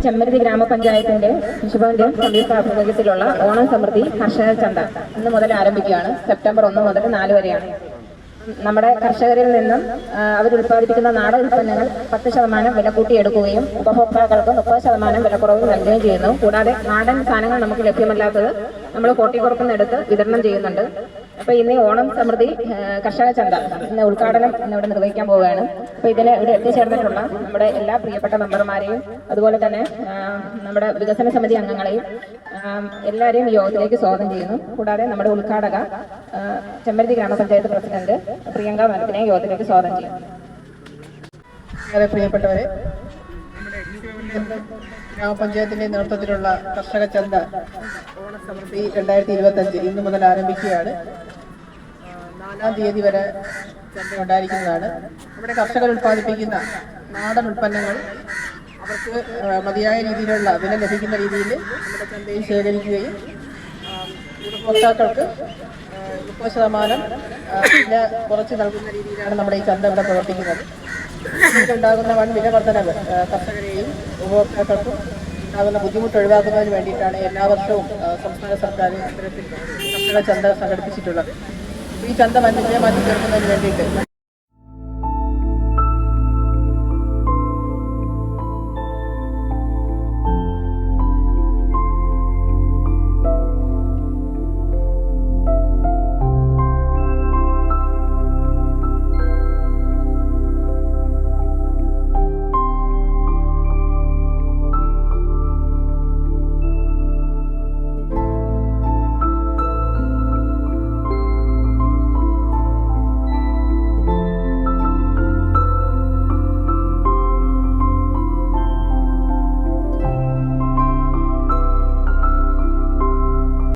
ചെമ്മരുതി ഗ്രാമപഞ്ചായത്തിന്റെ കൃഷിഭവന്റെ സംയുക്ത ആഭിമുഖ്യത്തിലുള്ള ഓണം സമൃദ്ധി കർഷക ചന്ത ഇന്ന് മുതൽ ആരംഭിക്കുകയാണ്. സെപ്റ്റംബർ 1 മുതൽ 4 വരെയാണ്. നമ്മുടെ കർഷകരിൽ നിന്നും അവർ ഉൽപ്പാദിപ്പിക്കുന്ന നാടൻ ഉൽപ്പന്നങ്ങൾ 10% വില കൂട്ടിയെടുക്കുകയും ഉപഭോക്താക്കൾക്ക് 30% വിലക്കുറവ് നൽകുകയും ചെയ്യുന്നു. കൂടാതെ നാടൻ സാധനങ്ങൾ നമുക്ക് ലഭ്യമല്ലാത്തത് നമ്മൾ കോട്ടിക്കുറപ്പിനെടുത്ത് വിതരണം ചെയ്യുന്നുണ്ട്. അപ്പോൾ ഇന്ന് ഓണം സമൃദ്ധി കർഷക ചന്ത ഇന്ന് ഉദ്ഘാടനം ഇവിടെ നിർവഹിക്കാൻ പോവുകയാണ്. അപ്പോൾ ഇതിന് ഇവിടെ എത്തിച്ചേർന്നിട്ടുള്ള നമ്മുടെ എല്ലാ പ്രിയപ്പെട്ട മെമ്പർമാരെയും അതുപോലെ തന്നെ നമ്മുടെ വികസന സമിതി അംഗങ്ങളെയും എല്ലാവരെയും ഈ യോഗത്തിലേക്ക് സ്വാഗതം ചെയ്യുന്നു. കൂടാതെ നമ്മുടെ ഉദ്ഘാടക ചെമ്മരുതി ഗ്രാമപഞ്ചായത്ത് പ്രസിഡന്റ് പ്രിയങ്ക മനത്തിനെ യോഗത്തിലേക്ക് സ്വാഗതം ചെയ്യുന്നു. വളരെ പ്രിയപ്പെട്ടവരെ, ഗ്രാമപഞ്ചായത്തിന്റെ നേതൃത്വത്തിലുള്ള കർഷക ചന്ത ഓണസമൃദ്ധി 2025 ഇന്ന് മുതൽ ആരംഭിക്കുകയാണ്. 4-ാം തീയതി വരെ ചന്ത ഉണ്ടായിരിക്കുന്നതാണ്. നമ്മുടെ കർഷകർ ഉൽപ്പാദിപ്പിക്കുന്ന നാടൻ ഉൽപ്പന്നങ്ങൾ അവർക്ക് മതിയായ രീതിയിലുള്ള വില ലഭിക്കുന്ന രീതിയിൽ നമ്മുടെ ചന്തയിൽ ശേഖരിക്കുകയും ഉപഭോക്താക്കൾക്ക് 30% വില കുറച്ച് നൽകുന്ന രീതിയിലാണ് നമ്മുടെ ഈ ചന്ത ഇവിടെ പ്രവർത്തിക്കുന്നത്. ഉണ്ടാകുന്ന വൻ വില വർധനവ് കർഷകരെയും ഉപഭോക്താക്കൾക്കും ഉണ്ടാകുന്ന ബുദ്ധിമുട്ട് ഒഴിവാക്കുന്നതിന് വേണ്ടിയിട്ടാണ് എല്ലാ വർഷവും സംസ്ഥാന സർക്കാർ ഇത്തരത്തിൽ കർഷക ചന്ത സംഘടിപ്പിച്ചിട്ടുള്ളത്. ഈ ചന്ത വിജയമാക്കി തീർക്കുന്നതിന് വേണ്ടിയിട്ട്